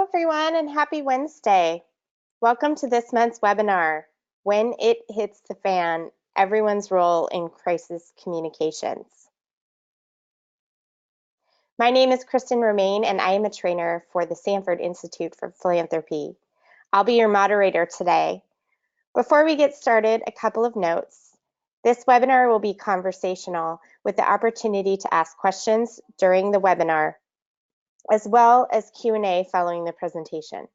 everyone, and happy Wednesday. Welcome to this month's webinar, When It Hits the Fan, Everyone's Role in Crisis Communications. My name is Kristen Romaine, and I am a trainer for the Sanford Institute for Philanthropy. I'll be your moderator today. Before we get started, a couple of notes. This webinar will be conversational with the opportunity to ask questions during the webinar, as well as Q&A following the presentation.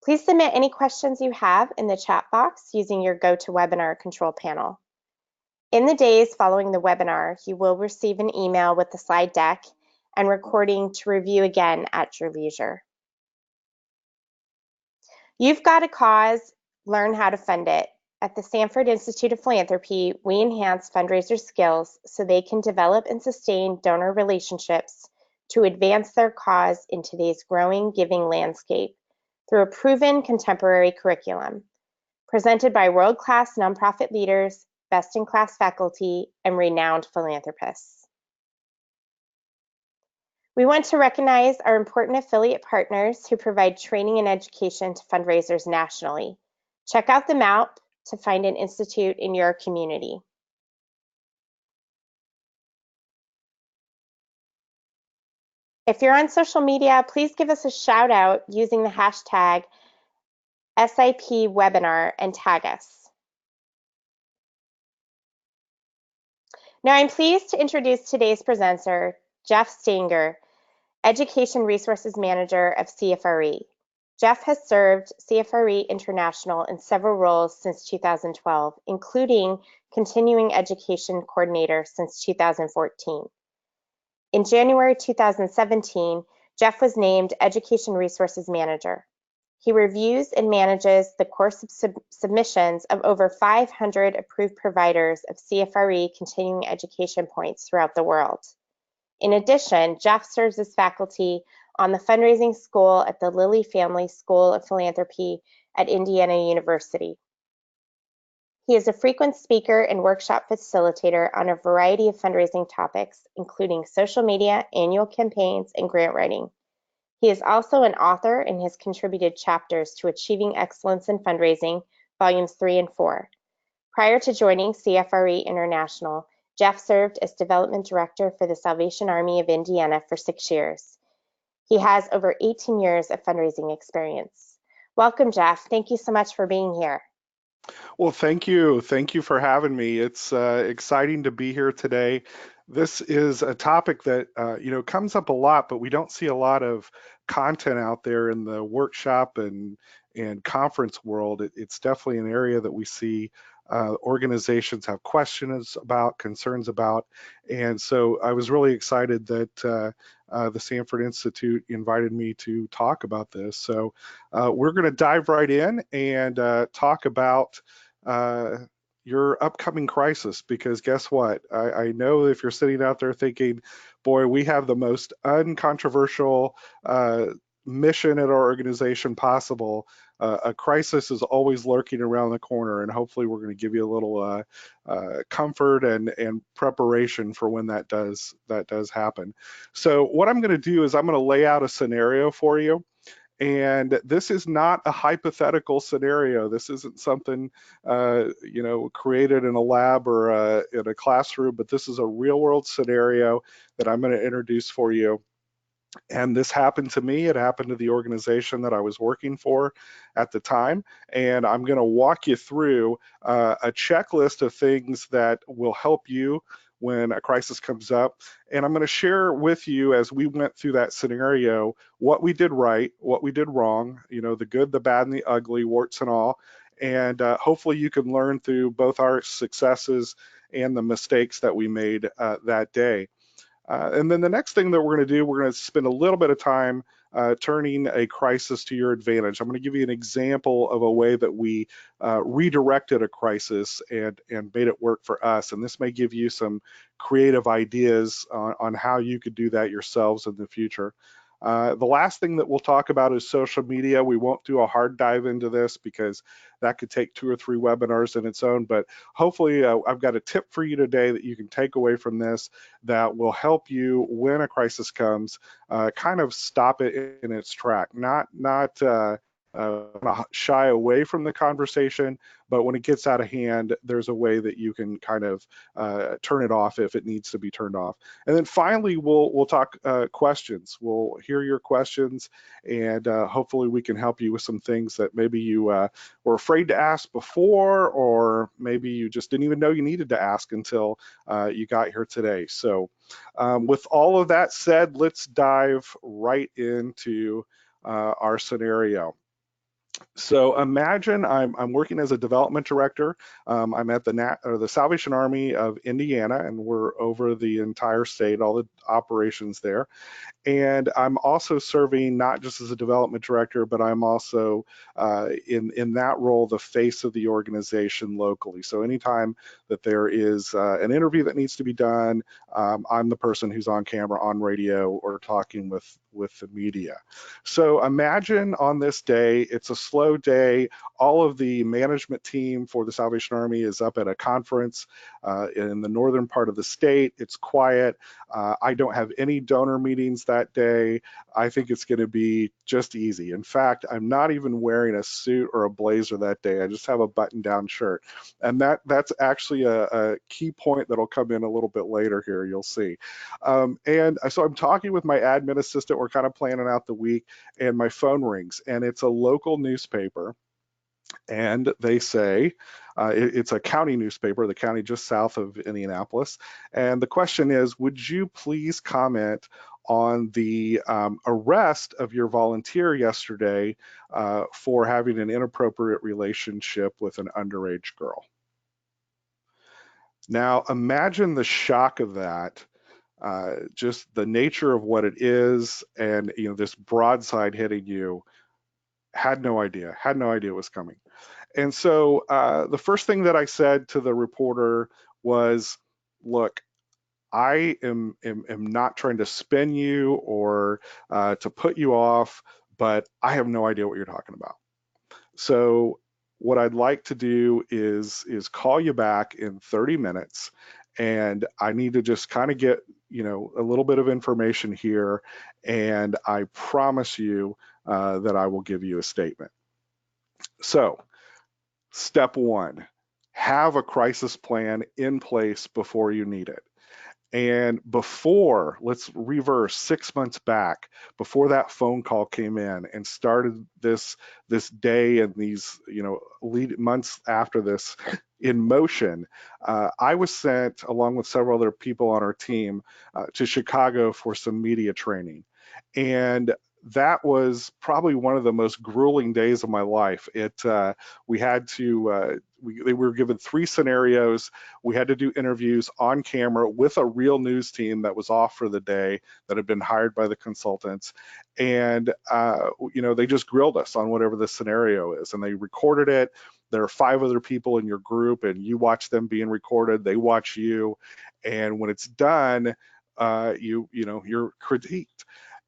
Please submit any questions you have in the chat box using your GoToWebinar control panel. In the days following the webinar, you will receive an email with the slide deck and recording to review again at your leisure. You've got a cause, learn how to fund it. At the Sanford Institute of Philanthropy, we enhance fundraiser skills so they can develop and sustain donor relationships to advance their cause in today's growing giving landscape through a proven contemporary curriculum, presented by world-class nonprofit leaders, best-in-class faculty, and renowned philanthropists. We want to recognize our important affiliate partners who provide training and education to fundraisers nationally. Check out the map to find an institute in your community. If you're on social media, please give us a shout out using the hashtag SIP webinar and tag us. Now I'm pleased to introduce today's presenter, Jeff Stanger, Education Resources Manager of CFRE. Jeff has served CFRE International in several roles since 2012, including Continuing Education Coordinator since 2014. In January 2017, Jeff was named Education Resources Manager. He reviews and manages the course submissions of over 500 approved providers of CFRE continuing education points throughout the world. In addition, Jeff serves as faculty on the fundraising school at the Lilly Family School of Philanthropy at Indiana University. He is a frequent speaker and workshop facilitator on a variety of fundraising topics, including social media, annual campaigns, and grant writing. He is also an author and has contributed chapters to Achieving Excellence in Fundraising, Volumes 3 and 4. Prior to joining CFRE International, Jeff served as Development Director for the Salvation Army of Indiana for 6 years. He has over 18 years of fundraising experience. Welcome, Jeff. Thank you so much for being here. Well, thank you. Thank you for having me. It's exciting to be here today. This is a topic that comes up a lot, but we don't see a lot of content out there in the workshop and conference world. It's definitely an area that we see organizations have questions about, concerns about, and so I was really excited that the Sanford Institute invited me to talk about this. So we're going to dive right in and talk about your upcoming crisis, because guess what? I know if you're sitting out there thinking, boy, we have the most uncontroversial mission at our organization possible. A crisis is always lurking around the corner, and hopefully we're going to give you a little comfort and preparation for when that does happen. So what I'm going to do is I'm going to lay out a scenario for you. And this is not a hypothetical scenario. This isn't something created in a lab or in a classroom, but this is a real world scenario that I'm going to introduce for you. And this happened to me. It happened to the organization that I was working for at the time. And I'm going to walk you through a checklist of things that will help you when a crisis comes up. And I'm going to share with you, as we went through that scenario, what we did right, what we did wrong, the good, the bad, and the ugly, warts and all. And hopefully you can learn through both our successes and the mistakes that we made that day. And then the next thing that we're going to do, we're going to spend a little bit of time turning a crisis to your advantage. I'm going to give you an example of a way that we redirected a crisis and made it work for us. And this may give you some creative ideas on how you could do that yourselves in the future. The last thing that we'll talk about is social media. We won't do a hard dive into this because that could take 2 or 3 webinars in its own, but hopefully I've got a tip for you today that you can take away from this that will help you when a crisis comes, kind of stop it in its track, not shy away from the conversation, but when it gets out of hand, there's a way that you can kind of turn it off if it needs to be turned off. And then finally, we'll talk questions. We'll hear your questions, and hopefully we can help you with some things that maybe you were afraid to ask before, or maybe you just didn't even know you needed to ask until you got here today. So with all of that said, let's dive right into our scenario. So imagine I'm working as a development director. I'm at the Salvation Army of Indiana, and we're over the entire state, all the operations there. And I'm also serving not just as a development director, but I'm also in that role the face of the organization locally. So anytime that there is an interview that needs to be done, I'm the person who's on camera, on radio, or talking with the media. So imagine on this day, it's a slow day. All of the management team for the Salvation Army is up at a conference in the northern part of the state. It's quiet. I don't have any donor meetings that day. I think it's going to be just easy. In fact, I'm not even wearing a suit or a blazer that day. I just have a button-down shirt. And that's actually a key point that'll come in a little bit later here, you'll see. And so I'm talking with my admin assistant. We're kind of planning out the week, and my phone rings, and it's a local newspaper. And they say, it's a county newspaper, the county just south of Indianapolis. And the question is, would you please comment on the arrest of your volunteer yesterday for having an inappropriate relationship with an underage girl? Now, imagine the shock of that, just the nature of what it is, and this broadside hitting you. Had no idea it was coming. And so the first thing that I said to the reporter was, look, I am not trying to spin you or to put you off, but I have no idea what you're talking about. So what I'd like to do is call you back in 30 minutes, and I need to just kind of get a little bit of information here, and I promise you that I will give you a statement. So step one, have a crisis plan in place before you need it. And before, let's reverse 6 months back, before that phone call came in and started this day and these months after this in motion, I was sent along with several other people on our team to Chicago for some media training. And that was probably one of the most grueling days of my life. We had to, we were given 3 scenarios. We had to do interviews on camera with a real news team that was off for the day that had been hired by the consultants. And, they just grilled us on whatever the scenario is, and they recorded it. There are 5 other people in your group, and you watch them being recorded. They watch you. And when it's done, you're critiqued.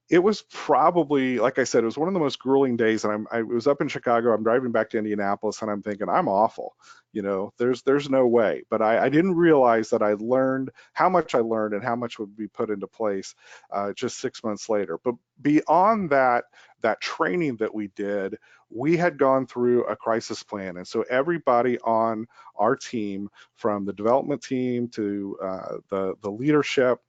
It was probably, like I said, it was one of the most grueling days. And I was up in Chicago. I'm driving back to Indianapolis, and I'm thinking, I'm awful. There's no way. But I didn't realize that I learned how much I learned and how much would be put into place just 6 months later. But beyond that training that we did, we had gone through a crisis plan. And so everybody on our team, from the development team to the leadership,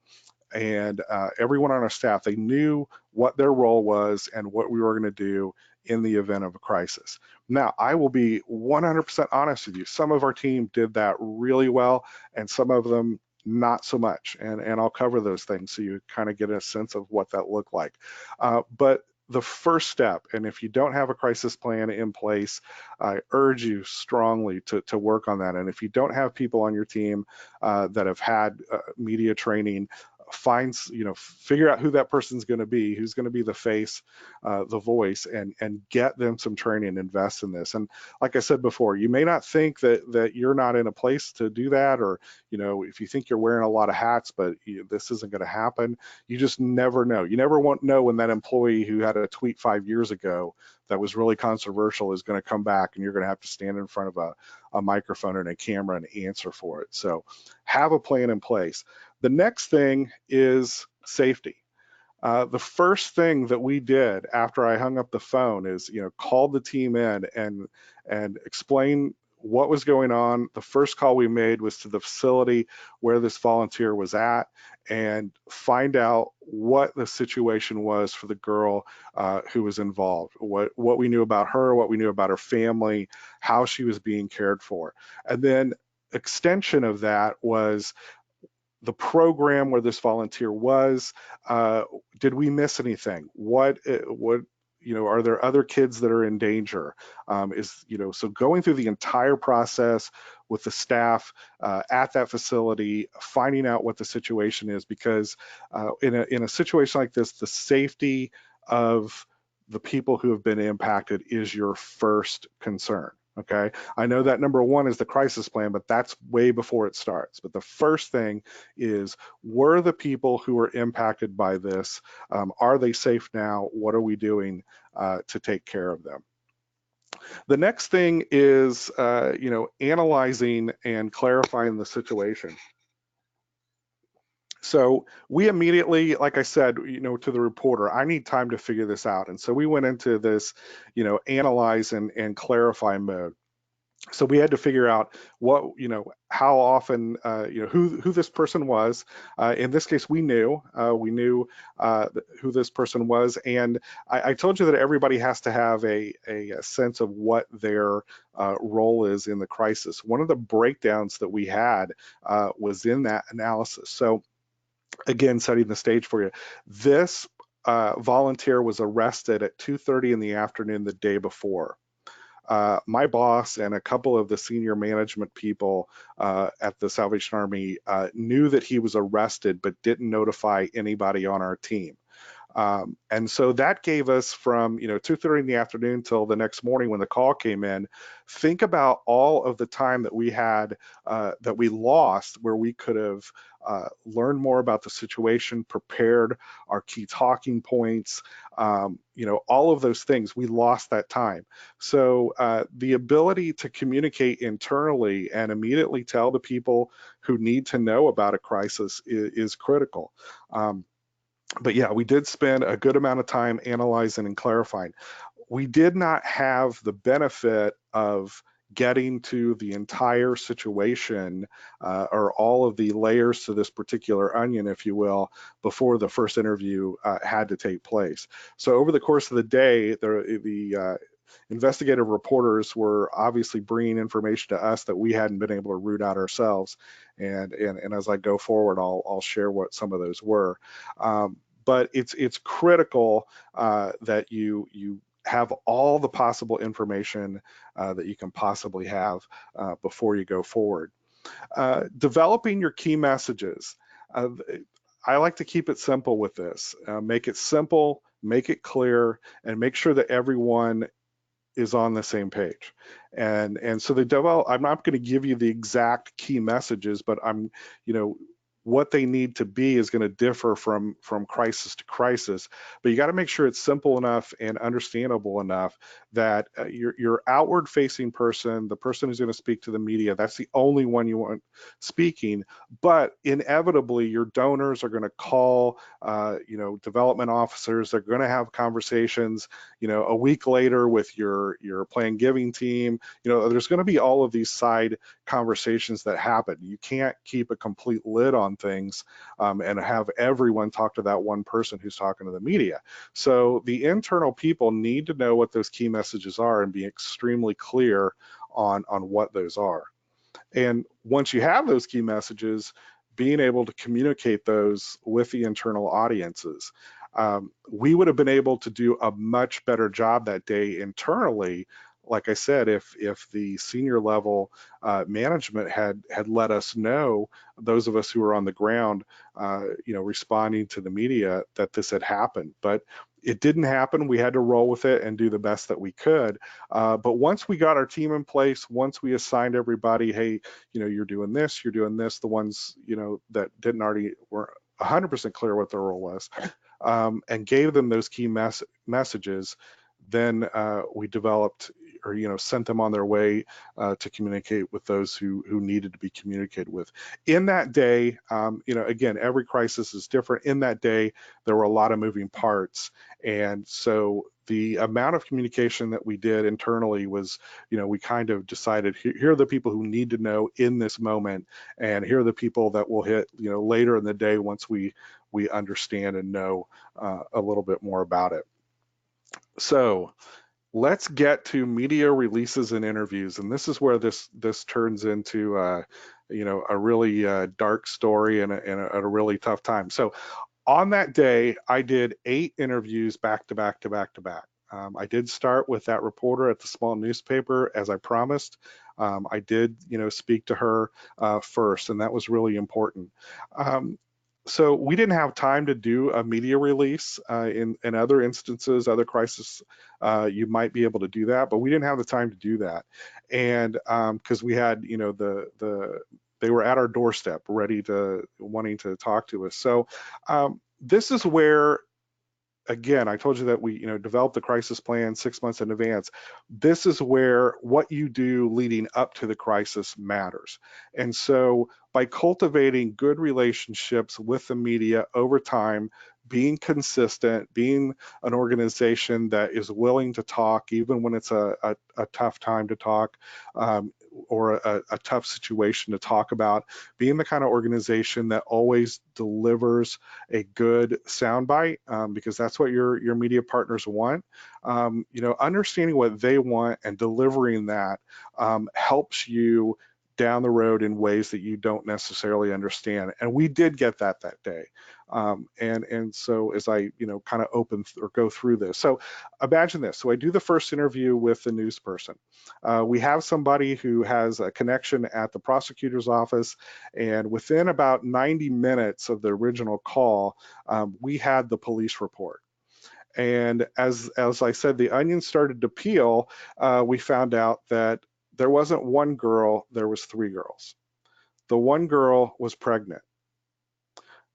and everyone on our staff, they knew what their role was and what we were going to do in the event of a crisis. Now, I will be 100% honest with you. Some of our team did that really well, and some of them not so much. And I'll cover those things so you kind of get a sense of what that looked like. But the first step, and if you don't have a crisis plan in place, I urge you strongly to work on that. And if you don't have people on your team that have had media training, figure out who that person's going to be, who's going to be the face, the voice, and get them some training and invest in this. And like I said before, you may not think that you're not in a place to do that, or if you think you're wearing a lot of hats, but this isn't going to happen. You just never know. You never won't know when that employee who had a tweet 5 years ago that was really controversial is going to come back, and you're going to have to stand in front of a microphone and a camera and answer for it. So have a plan in place. The next thing is safety. The first thing that we did after I hung up the phone is, called the team in and explain what was going on. The first call we made was to the facility where this volunteer was at, and find out what the situation was for the girl who was involved, what we knew about her, what we knew about her family, how she was being cared for. And then extension of that was the program where this volunteer was. Did we miss anything? What are there other kids that are in danger? So going through the entire process with the staff at that facility, finding out what the situation is, because in a situation like this, the safety of the people who have been impacted is your first concern. Okay, I know that number one is the crisis plan, but that's way before it starts. But the first thing is, were the people who were impacted by this, are they safe now? What are we doing to take care of them? The next thing is, analyzing and clarifying the situation. So we immediately, like I said, to the reporter, I need time to figure this out. And so we went into this, analyze and clarify mode. So we had to figure out how often, who this person was. In this case, we knew who this person was. And I told you that everybody has to have a sense of what their role is in the crisis. One of the breakdowns that we had was in that analysis. So again, setting the stage for you, this volunteer was arrested at 2:30 in the afternoon the day before. My boss and a couple of the senior management people at the Salvation Army knew that he was arrested, but didn't notify anybody on our team. And so that gave us from 2:30 in the afternoon till the next morning when the call came in. Think about all of the time that we had that we lost, where we could have learned more about the situation, prepared our key talking points, all of those things. We lost that time. So the ability to communicate internally and immediately tell the people who need to know about a crisis is critical. But yeah, we did spend a good amount of time analyzing and clarifying. We did not have the benefit of getting to the entire situation or all of the layers to this particular onion, if you will, before the first interview had to take place. So over the course of the day, the investigative reporters were obviously bringing information to us that we hadn't been able to root out ourselves. And as I go forward, I'll share what some of those were. But it's critical that you have all the possible information that you can possibly have before you go forward. Developing your key messages. I like to keep it simple with this. Make it simple, make it clear, and make sure that everyone is on the same page. And so I'm not going to give you the exact key messages, but what they need to be is going to differ from crisis to crisis, but you got to make sure it's simple enough and understandable enough that your outward facing person, the person who's going to speak to the media, that's the only one you want speaking. But inevitably your donors are going to call development officers. They're going to have conversations a week later with your planned giving team. There's going to be all of these side conversations that happen. You can't keep a complete lid on things and have everyone talk to that one person who's talking to the media. So the internal people need to know what those key messages are and be extremely clear on what those are. And once you have those key messages, being able to communicate those with the internal audiences. We would have been able to do a much better job that day internally like I said, if the senior level management had let us know, those of us who were on the ground, responding to the media, that this had happened. But it didn't happen. We had to roll with it and do the best that we could. But once we got our team in place, once we assigned everybody, hey, you're doing this, the ones, that didn't already were 100% clear what their role was, and gave them those key messages, then we developed, or sent them on their way to communicate with those who needed to be communicated with. In that day, again, every crisis is different. In that day, there were a lot of moving parts, and so the amount of communication that we did internally was, we kind of decided, here are the people who need to know in this moment, and here are the people that will hit, later in the day once we understand and know a little bit more about it. So let's get to media releases and interviews, and this is where this turns into a really dark story and a really tough time. So on that day, I did 8 interviews back to back to back to back. I did start with that reporter at the small newspaper, as I promised. I did, speak to her first, and that was really important. So we didn't have time to do a media release. In other instances, other crises, you might be able to do that, but we didn't have the time to do that. And because we had, they were at our doorstep, wanting to talk to us. So this is where, again, I told you that we, developed the crisis plan 6 months in advance. This is where what you do leading up to the crisis matters. And so by cultivating good relationships with the media over time, being consistent, being an organization that is willing to talk even when it's a tough time to talk, or a tough situation to talk about, being the kind of organization that always delivers a good soundbite, because that's what your media partners want. Understanding what they want and delivering that helps you down the road in ways that you don't necessarily understand. And we did get that day. And so as I, kind of open or go through this. So imagine this. So I do the first interview with the news person. We have somebody who has a connection at the prosecutor's office, and within about 90 minutes of the original call, we had the police report. And as I said, the onion started to peel. We found out that there wasn't one girl, there was 3 girls. The one girl was pregnant.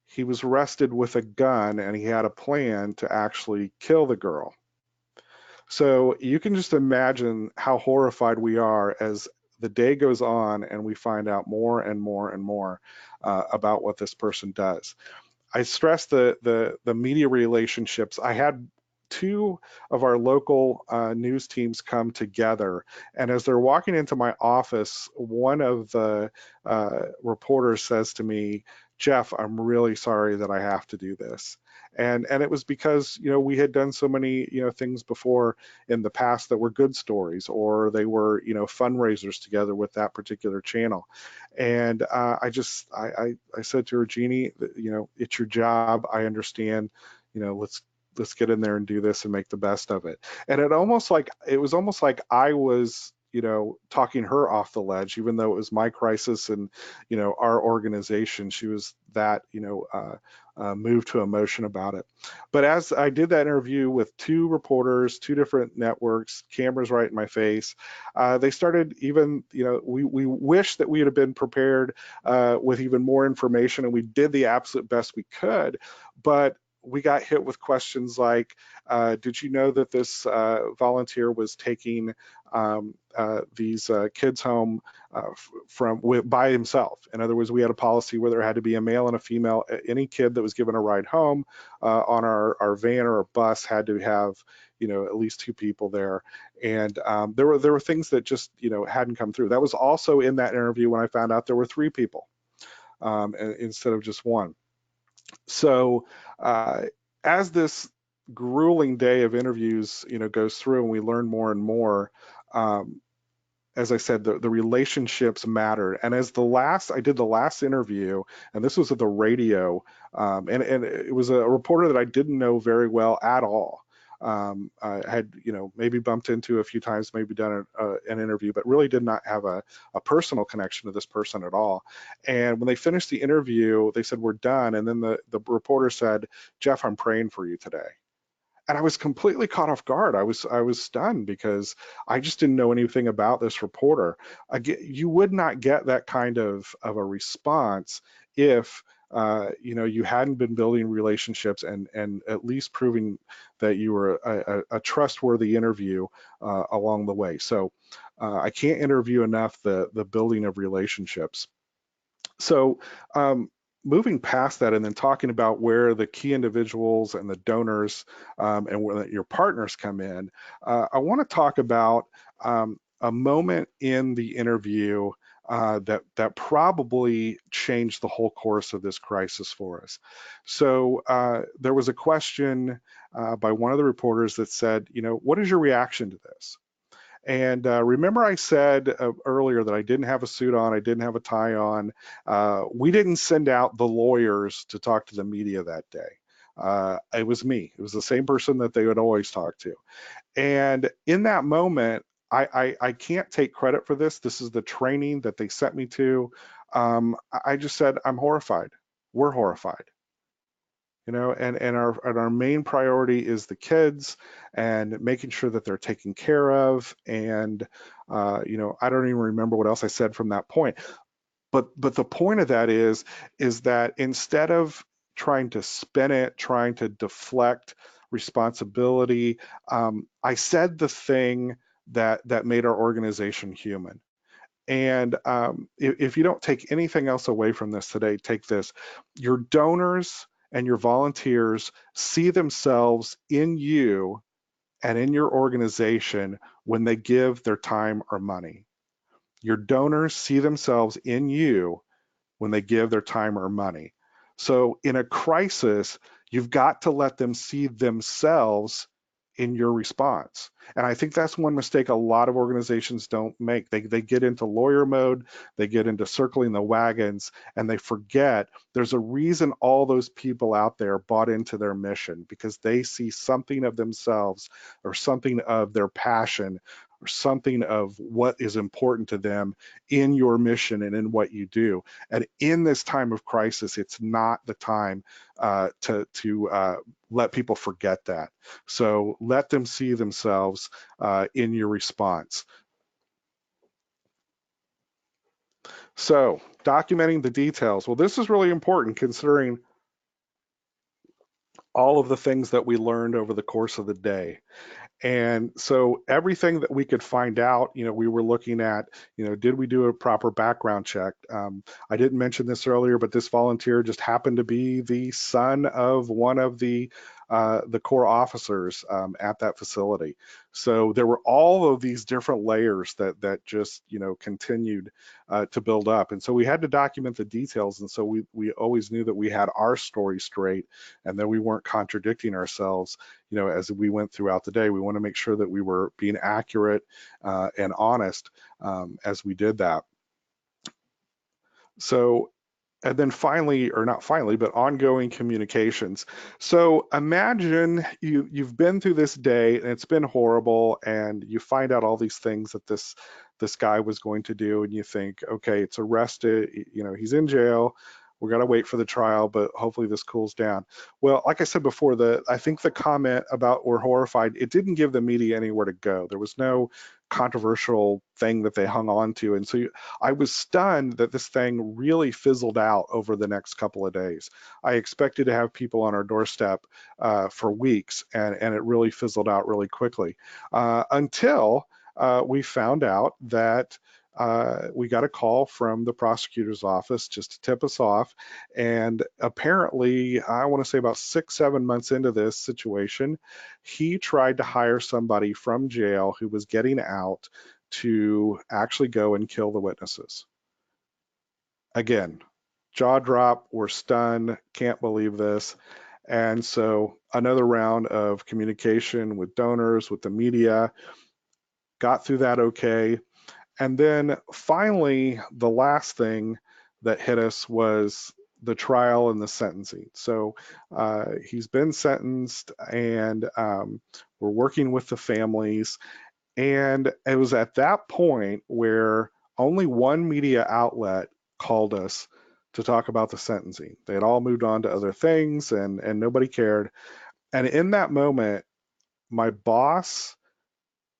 He was arrested with a gun, and he had a plan to actually kill the girl. So you can just imagine how horrified we are as the day goes on and we find out more and more and more about what this person does. I stress the media relationships. I had 2 of our local news teams come together, and as they're walking into my office, one of the reporters says to me, "Jeff, I'm really sorry that I have to do this." And it was because, we had done so many, things before in the past that were good stories, or they were, fundraisers together with that particular channel. And I said to her, "Jeannie, it's your job. I understand. Let's get in there and do this and make the best of it." And it was almost like I was, talking her off the ledge, even though it was my crisis and, our organization. She was that, moved to emotion about it. But as I did that interview with 2 reporters, 2 different networks, cameras right in my face, they started even, we wish that we had been prepared with even more information, and we did the absolute best we could. But we got hit with questions like, did you know that this volunteer was taking these kids home by himself? In other words, we had a policy where there had to be a male and a female. Any kid that was given a ride home on our van or a bus had to have, at least 2 people there. And there were things that just, hadn't come through. That was also in that interview when I found out there were 3 people instead of just 1. So as this grueling day of interviews, goes through and we learn more and more, as I said, the relationships matter. And I did the last interview, and this was at the radio, and it was a reporter that I didn't know very well at all. I had, maybe bumped into a few times, maybe done an interview, but really did not have a personal connection to this person at all. And when they finished the interview, they said, "We're done." And then the reporter said, "Jeff, I'm praying for you today." And I was completely caught off guard. I was stunned because I just didn't know anything about this reporter. Again, you would not get that kind of a response if you hadn't been building relationships and at least proving that you were a trustworthy interview along the way. So I can't interview enough the building of relationships. So moving past that and then talking about where the key individuals and the donors and where your partners come in, I want to talk about a moment in the interview that probably changed the whole course of this crisis for us. So there was a question by one of the reporters that said, "What is your reaction to this?" And remember I said earlier that I didn't have a suit on, I didn't have a tie on. We didn't send out the lawyers to talk to the media that day. It was me. It was the same person that they would always talk to. And in that moment, I can't take credit for this. This is the training that they sent me to. I just said, I'm horrified. We're horrified. And our main priority is the kids and making sure that they're taken care of. And I don't even remember what else I said from that point. But the point of that is that instead of trying to spin it, trying to deflect responsibility, I said the thing that made our organization human. And if you don't take anything else away from this today, take this. Your donors and your volunteers see themselves in you and in your organization when they give their time or money. Your donors see themselves in you when they give their time or money. So in a crisis, you've got to let them see themselves in your response. And I think that's one mistake a lot of organizations don't make. They get into lawyer mode, they get into circling the wagons, and they forget there's a reason all those people out there bought into their mission, because they see something of themselves or something of their passion or something of what is important to them in your mission and in what you do. And in this time of crisis, it's not the time to let people forget that. So let them see themselves in your response. So documenting the details. Well, this is really important considering all of the things that we learned over the course of the day. And so everything that we could find out, we were looking at, did we do a proper background check? I didn't mention this earlier, but this volunteer just happened to be the son of one of the core officers at that facility. So there were all of these different layers that just, continued to build up. And so we had to document the details. And so we always knew that we had our story straight and that we weren't contradicting ourselves, as we went throughout the day. We want to make sure that we were being accurate and honest as we did that. So, and then finally, or not finally, but ongoing communications. So imagine you've been through this day and it's been horrible, and you find out all these things that this guy was going to do, and you think, okay, it's arrested, he's in jail. We're gonna wait for the trial, but hopefully this cools down. Well, like I said before, I think the comment about we're horrified, it didn't give the media anywhere to go. There was no controversial thing that they hung on to. And so I was stunned that this thing really fizzled out over the next couple of days. I expected to have people on our doorstep for weeks, and it really fizzled out really quickly until we found out that we got a call from the prosecutor's office just to tip us off. And apparently, I want to say about 6-7 months into this situation, he tried to hire somebody from jail who was getting out to actually go and kill the witnesses. Again, jaw drop, we're stunned, can't believe this. And so another round of communication with donors, with the media, got through that okay. And then finally, the last thing that hit us was the trial and the sentencing. So he's been sentenced, and we're working with the families. And it was at that point where only one media outlet called us to talk about the sentencing. They had all moved on to other things, and nobody cared. And in that moment, my boss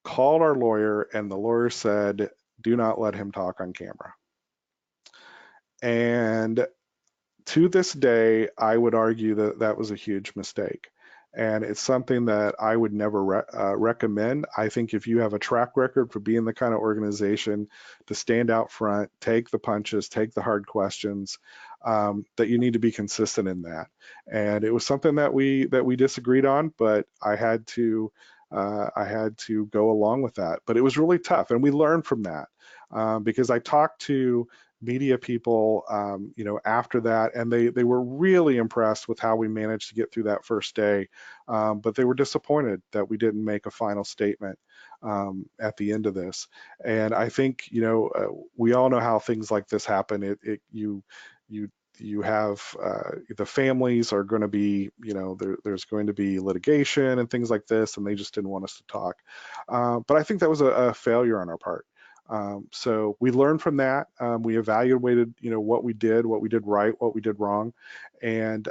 called our lawyer, and the lawyer said, "Do not let him talk on camera." And to this day, I would argue that that was a huge mistake. And it's something that I would never recommend. I think if you have a track record for being the kind of organization to stand out front, take the punches, take the hard questions, that you need to be consistent in that. And it was something that we disagreed on, but I had to go along with that. But it was really tough, and we learned from that, because I talked to media people, after that, and they were really impressed with how we managed to get through that first day, but they were disappointed that we didn't make a final statement at the end of this. And I think, we all know how things like this happen. You have the families are going to be, there's going to be litigation and things like this, and they just didn't want us to talk. But I think that was a failure on our part. So we learned from that. We evaluated, what we did right, what we did wrong. And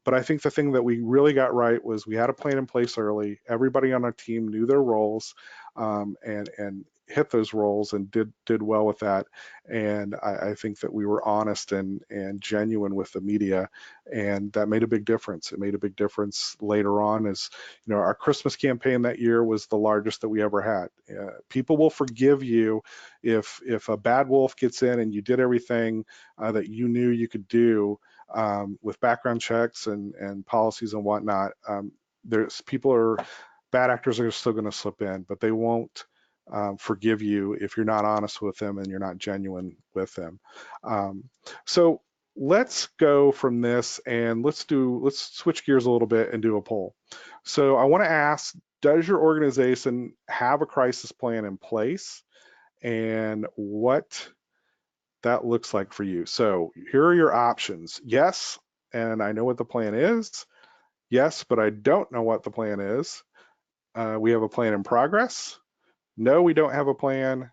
but I think the thing that we really got right was we had a plan in place early. Everybody on our team knew their roles, and hit those roles and did well with that. And I think that we were honest and genuine with the media, and that made a big difference. It made a big difference later on, as our Christmas campaign that year was the largest that we ever had. People will forgive you if a bad wolf gets in and you did everything that you knew you could do, with background checks and policies and whatnot. There's bad actors are still going to slip in, but they won't forgive you if you're not honest with them and you're not genuine with them. So let's go from this, and let's switch gears a little bit and do a poll. So I want to ask, does your organization have a crisis plan in place, and what that looks like for you? So here are your options. Yes, and I know what the plan is. Yes, but I don't know what the plan is. We have a plan in progress. No, we don't have a plan,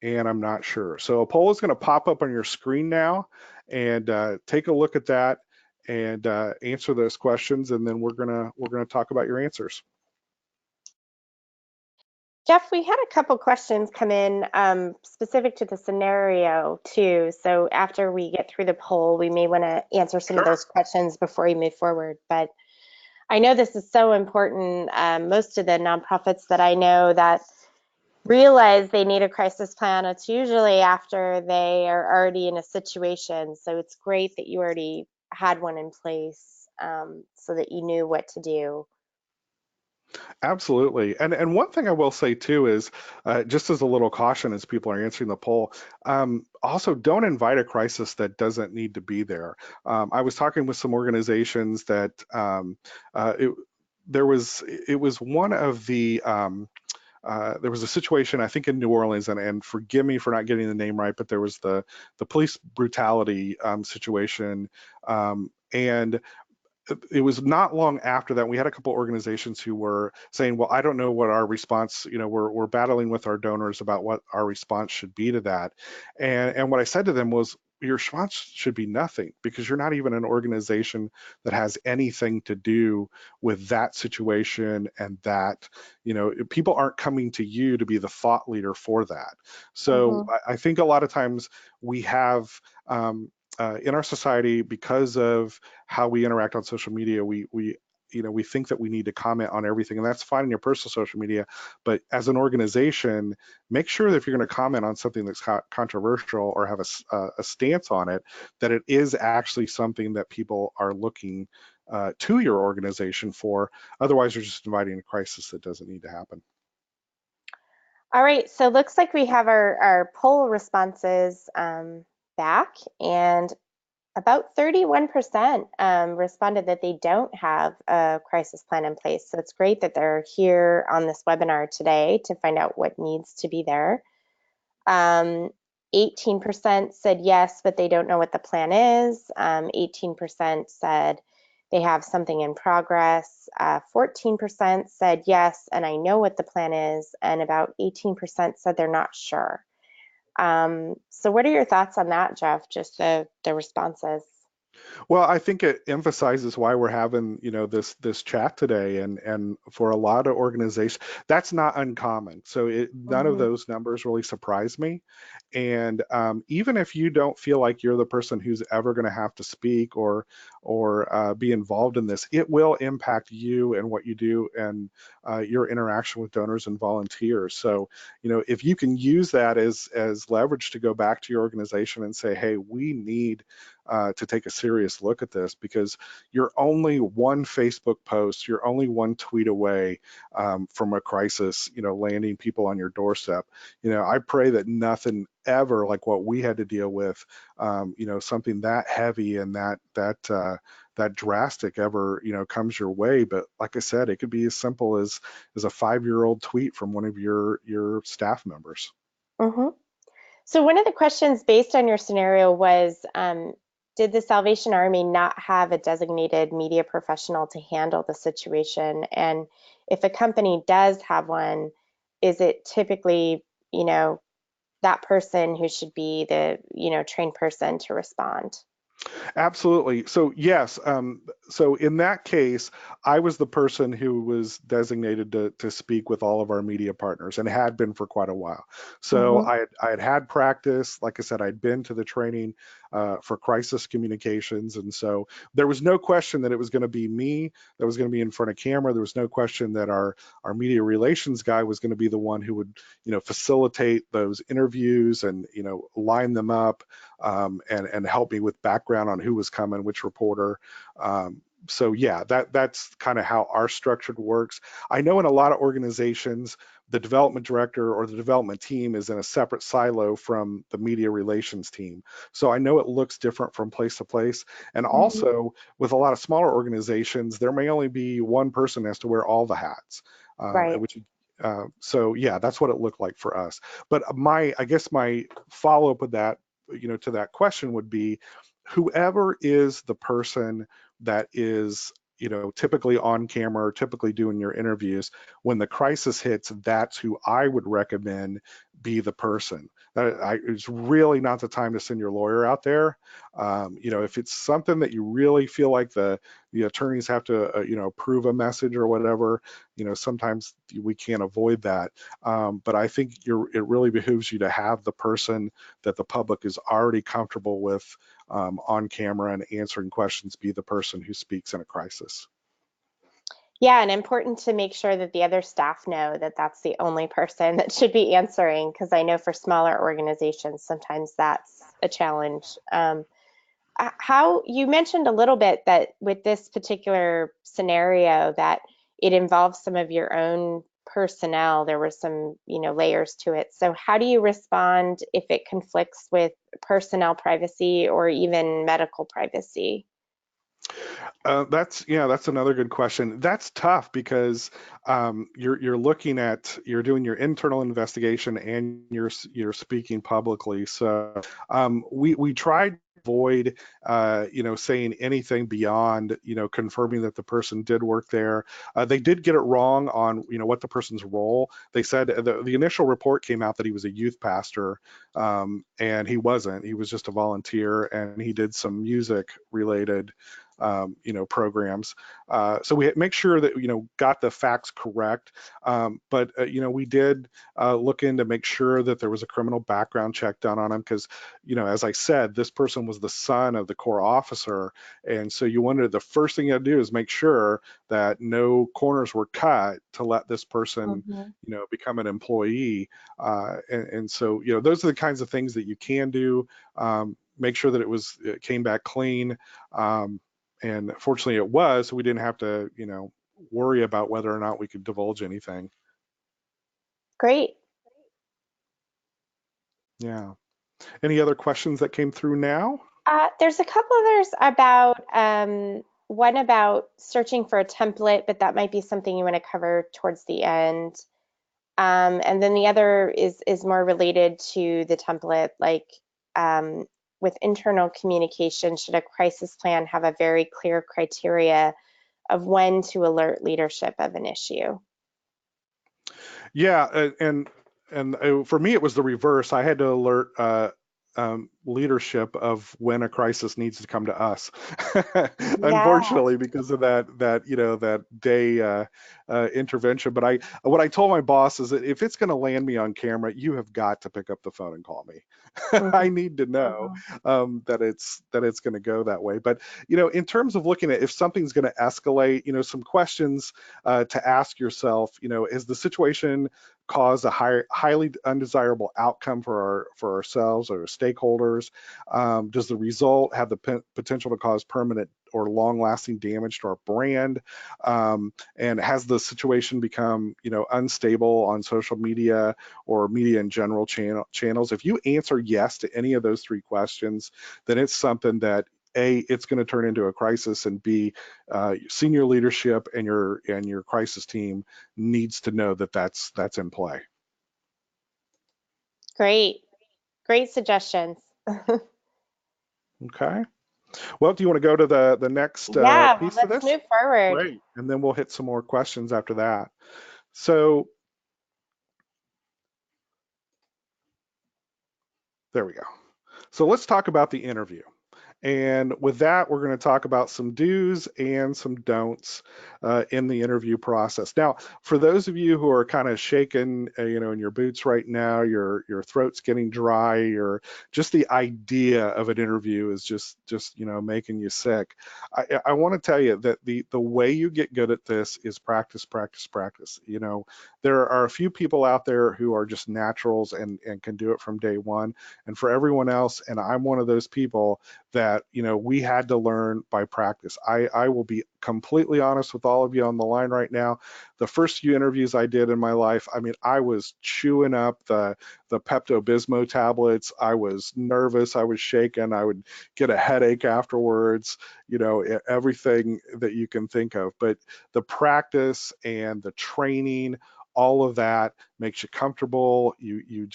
and I'm not sure. So a poll is going to pop up on your screen now, and take a look at that and answer those questions, and then we're gonna talk about your answers. Jeff, we had a couple questions come in specific to the scenario too. So after we get through the poll, we may want to answer some of those questions before we move forward. But I know this is so important. Most of the nonprofits that I know that realize they need a crisis plan, it's usually after they are already in a situation. So it's great that you already had one in place, so that you knew what to do. Absolutely. And one thing I will say too is, just as a little caution as people are answering the poll, also don't invite a crisis that doesn't need to be there. I was talking with some organizations that it was one of the there was a situation, I think, in New Orleans, and forgive me for not getting the name right, but there was the police brutality situation, and it was not long after that we had a couple organizations who were saying, well, I don't know what our response, we're battling with our donors about what our response should be to that. And what I said to them was, your response should be nothing, because you're not even an organization that has anything to do with that situation, and that, people aren't coming to you to be the thought leader for that. So Mhm. I think a lot of times we have, in our society, because of how we interact on social media, we think that we need to comment on everything, and that's fine in your personal social media. But as an organization, make sure that if you're going to comment on something that's controversial or have a stance on it, that it is actually something that people are looking to your organization for. Otherwise, you're just inviting a crisis that doesn't need to happen. All right, so looks like we have our poll responses back, and about 31% responded that they don't have a crisis plan in place. So it's great that they're here on this webinar today to find out what needs to be there. 18% said yes, but they don't know what the plan is. 18% said they have something in progress. 14% said yes, and I know what the plan is. And about 18% said they're not sure. So what are your thoughts on that, Jeff? Just the responses. Well, I think it emphasizes why we're having, this chat today, and for a lot of organizations, that's not uncommon. So none of Mhm. those numbers really surprise me. And even if you don't feel like you're the person who's ever going to have to speak or be involved in this, it will impact you and what you do and your interaction with donors and volunteers. So, if you can use that as leverage to go back to your organization and say, hey, we need to take a serious look at this, because you're only one Facebook post, you're only one tweet away from a crisis, landing people on your doorstep. I pray that nothing ever like what we had to deal with, something that heavy and that drastic ever, comes your way. But like I said, it could be as simple as a 5-year-old tweet from one of your staff members. Mhm. So one of the questions based on your scenario was, did the Salvation Army not have a designated media professional to handle the situation? And if a company does have one, is it typically, you know, that person who should be the, trained person to respond? Absolutely. So yes, so in that case, I was the person who was designated to speak with all of our media partners and had been for quite a while. So Hmm. I had practice. Like I said, I'd been to the training for crisis communications, and so there was no question that it was going to be me that was going to be in front of camera. There was no question that our media relations guy was going to be the one who would, facilitate those interviews and, line them up, and help me with background on who was coming, which reporter. So yeah, that's kind of how our structure works. I know in a lot of organizations, the development director or the development team is in a separate silo from the media relations team. So I know it looks different from place to place. And Hmm. also with a lot of smaller organizations, there may only be one person has to wear all the hats, Right. which so yeah, that's what it looked like for us. But I guess my follow up with that, to that question would be, whoever is the person that is, typically on camera or typically doing your interviews, when the crisis hits, that's who I would recommend be the person. It's really not the time to send your lawyer out there. If it's something that you really feel like the attorneys have to, approve a message or whatever, sometimes we can't avoid that. But I think it really behooves you to have the person that the public is already comfortable with on camera and answering questions be the person who speaks in a crisis. Yeah, and important to make sure that the other staff know that that's the only person that should be answering, because I know for smaller organizations, sometimes that's a challenge. How you mentioned a little bit that with this particular scenario that it involves some of your own personnel, there were some, layers to it. So how do you respond if it conflicts with personnel privacy or even medical privacy? That's another good question. That's tough because you're doing your internal investigation and you're speaking publicly. So we tried to avoid saying anything beyond confirming that the person did work there. They did get it wrong on what the person's role. They said the initial report came out that he was a youth pastor, and he wasn't. He was just a volunteer, and he did some music related programs. So we make sure that, got the facts correct. But, we did look in to make sure that there was a criminal background check done on him because, as I said, this person was the son of the Corps officer. And so you wanted the first thing you had to do is make sure that no corners were cut to let this person, Mhm. become an employee. And so, those are the kinds of things that you can do. Make sure that it came back clean. And fortunately it was, so we didn't have to, worry about whether or not we could divulge anything. Great. Yeah. Any other questions that came through now? There's a couple others about one about searching for a template, but that might be something you want to cover towards the end. And then the other is more related to the template, like um, with internal communication, should a crisis plan have a very clear criteria of when to alert leadership of an issue? Yeah, for me it was the reverse. I had to alert leadership of when a crisis needs to come to us. Yeah. Unfortunately, because of that day intervention. But what I told my boss is that if it's going to land me on camera, you have got to pick up the phone and call me. I Mhm. need to know that it's going to go that way. But in terms of looking at if something's going to escalate, some questions to ask yourself. Is the situation cause a highly undesirable outcome for ourselves or stakeholders? Does the result have the potential to cause permanent or long-lasting damage to our brand? And has the situation become, unstable on social media or media in general channels? If you answer yes to any of those three questions, then it's something that A, it's going to turn into a crisis, and B, senior leadership and your crisis team needs to know that that's in play. Great, great suggestions. Okay. Well, do you want to go to the next Yeah, well, piece of let's this? move forward. Great. And then we'll hit some more questions after that. So there we go. So let's talk about the interview. And with that, we're going to talk about some do's and some don'ts in the interview process. Now, for those of you who are kind of shaking, in your boots right now, your throat's getting dry, or just the idea of an interview is just making you sick. I want to tell you that the way you get good at this is practice, practice, practice. There are a few people out there who are just naturals and can do it from day one. And for everyone else, and I'm one of those people that we had to learn by practice. I will be completely honest with all of you on the line right now. The first few interviews I did in my life, I mean, I was chewing up the Pepto-Bismol tablets. I was nervous. I was shaken. I would get a headache afterwards. Everything that you can think of. But the practice and the training, all of that makes you comfortable. You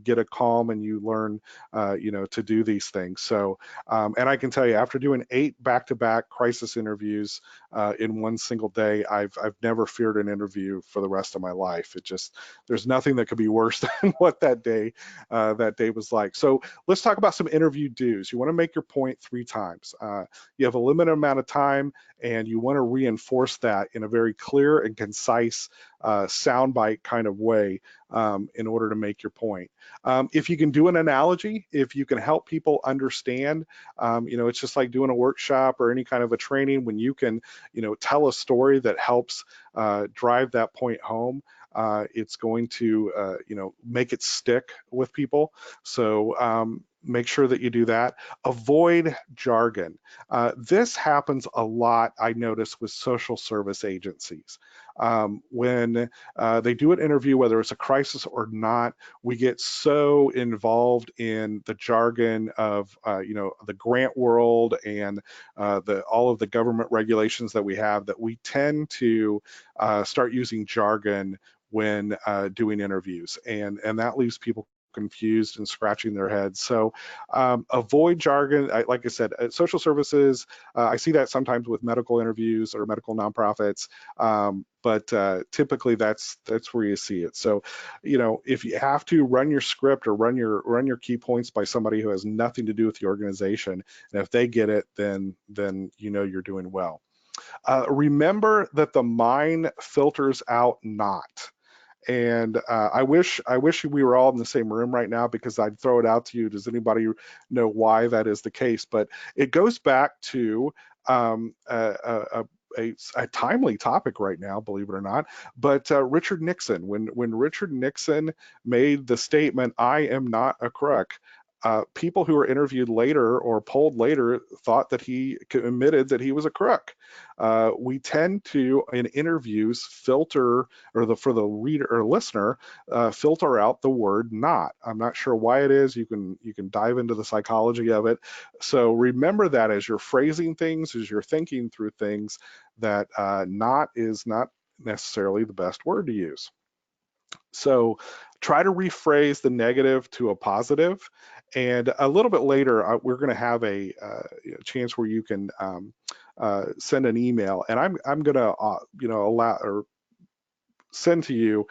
get a calm and you learn to do these things. So and I can tell you, after doing 8 back-to-back crisis interviews in one single day, I've never feared an interview for the rest of my life. There's nothing that could be worse than what that day was like. So let's talk about some interview do's. You want to make your point 3 times. You have a limited amount of time, and you want to reinforce that in a very clear and concise soundbite kind of way in order to make your point. If you can do an analogy, if you can help people understand, it's just like doing a workshop or any kind of a training when you can, tell a story that helps drive that point home. It's going to, make it stick with people. So make sure that you do that. Avoid jargon. This happens a lot, I notice, with social service agencies. When they do an interview, whether it's a crisis or not, we get so involved in the jargon of, the grant world and all of the government regulations that we have, that we tend to start using jargon when doing interviews, and that leaves people confused and scratching their heads. So avoid jargon. Like I said, social services, I see that sometimes with medical interviews or medical nonprofits, but typically that's where you see it. So, if you have to run your script or run your key points by somebody who has nothing to do with the organization, and if they get it, then you're doing well. Remember that the mind filters out not. And I wish we were all in the same room right now, because I'd throw it out to you. Does anybody know why that is the case? But it goes back to a timely topic right now, believe it or not. But Richard Nixon, when Richard Nixon made the statement, "I am not a crook," people who were interviewed later or polled later thought that he admitted that he was a crook. We tend to, in interviews, filter, or for the reader or listener, filter out the word "not." I'm not sure why it is. You can dive into the psychology of it. So remember that as you're phrasing things, as you're thinking through things, that "not" is not necessarily the best word to use. So try to rephrase the negative to a positive. And a little bit later, we're going to have a chance where you can send an email, and I'm going to allow or send to you